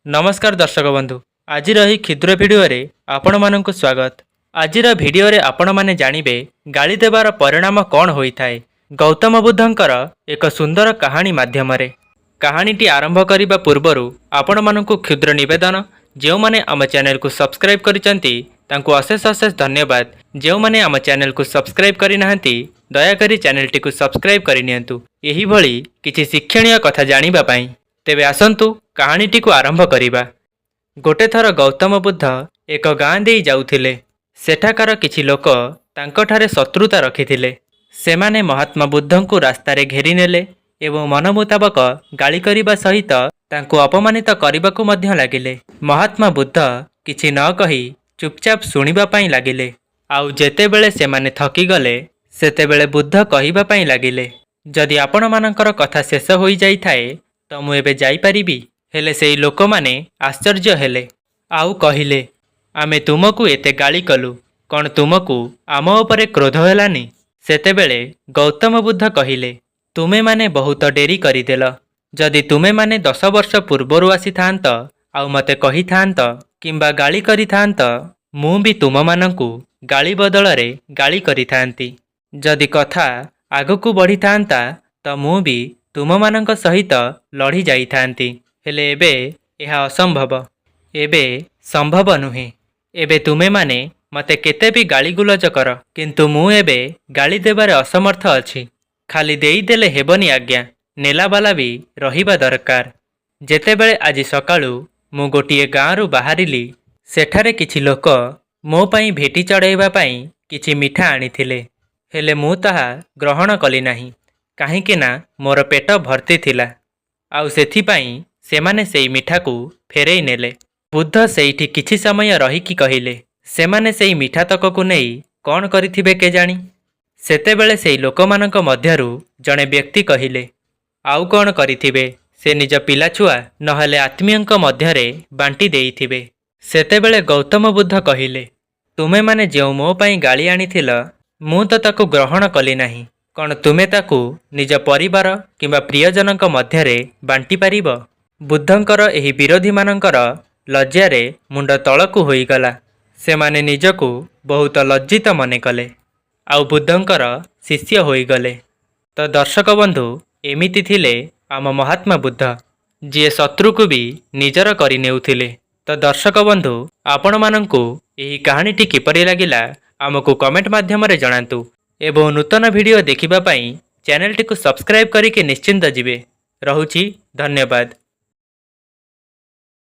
नमस्कार दर्शक बंधु आज क्षुद्र भिडियो रे आपण मानक स्वागत। आज भिडियो रे आपण माने जानिबे गाली देवार परिणाम कौन होई थाए। गौतम बुद्धंकर एक सुंदर कहानी माध्यम रे कहानीटी आरंभ करिबा पूर्वरु आपण मानक क्षुद्र निवेदन जो माने आम चैनल को सब्सक्राइब करिसंती तांको अशेष अशेष धन्यवाद। जो माने आम चैनल को सब्सक्राइब करि नाहंती दयाकरी चैनल टी को सब्सक्राइब करि नियंतु एही भली किछि शिक्षणीय कथा जानिबा पई। तेबे आसंतु कहानीटी को आरंभ करिबा। गोटे थर गौतम बुद्ध एक गाँ दे जाउथिले। सेठाकार किछि लोक तांकठारे शत्रुता रखिथिले। सेमाने महात्मा बुद्ध को रास्ता रे घेरी नेले एवं मन मुताबक गाली करिबा सहित तांको अपमानित करिबाकू मध्य लागिले। महात्मा बुद्ध किछि न कहि चुपचाप सुनिबा पई लागिले। आउ जेतेबेले सेमाने थकी गले सेतेबेले बुद्ध कहिबा पई लागिले, जदि आपण मानकर कथा शेष होई जाई थाए तो मु एबे जाई परिबी। हेले सेई लोक माने आश्चर्य हेले आउ कहिले, आमे तुमको एते गाली कलु, कौन तुमको आम उपरे क्रोध हेलानी? सेतेबेले गौतम बुद्ध कहिले, तुमे माने बहुत डेरी करिदेल। जदि तुमे माने 10 वर्ष पूर्वरु आसी थांत आउ मते कहि थांत किंबा गाली करि थांत, मु भी तुम मानंकु गाली बदलरे गाली करि थांती। जदि कथा आगकू बढ़ी थांता तो मु भी तुम मानंक सहित लड़ी जाई थांती। हेले एबे यह असंभव, एबे संभव नुहे। एबे तुमे माने मते केते भी गाली गुलज कर, किंतु मु एबे गाली देबारे असमर्थ अछि। खाली देई देले हेबनी आज्ञा, नेलाबाला भी रहिबा दरकार। जेतेबेले आज सकाळु मु गोटिए गाँरु बाहरिली, सेठारे किछि लोक मो पई भेटी चढ़ाइबा पई किछि मिठा आनिथिले। हेले मु ताहा ग्रहण कली नाही, काहेकि ना मोर पेट भर्ती थिला। आउ सेथि पई सेमाने सेई मिठा को फेरेई नेले। बुद्ध सेइठी किछि समय रहिकी कहिले, सेमाने सेई मिठा तक को नेई कौन करिथिबे केजाणी। सेतेबेले सेई लोकमानक मध्यरु जणे व्यक्ति कहिले, आउ कौन करिथिबे, से निज पिला छुआ नहले आत्मीयंक मध्यरे बांटी देइथिबे। सेतेबेले गौतम बुद्ध कहिले, तुमे माने जेउ मो पई गाली आनिथिल, मु तो ताकू ग्रहण कली नाही, कौन तुमे ताकू निज परिवार किंबा प्रियजनक मध्यरे बांटी पारिब? बुद्धंकर एही विरोधी मानंकर लज्जारे मुंड तळकू होईगला। सेमाने निजकू बहुत लज्जित मने कले आउ बुद्धंकर शिष्य होईगले। तो दर्शक बंधु, एमिति थिले आम महात्मा बुद्ध, जे शत्रु को भी निजर करि नेउथिले। तो दर्शक बंधु, आपण मानंकू एही कहानीटी किपरि लागिला आमको कमेंट माध्यम रे जणांतु एवं नूतन वीडियो देखिबा पई चैनल टी को सब्सक्राइब करिके निश्चिंत जिवे। रहुछि, धन्यवाद।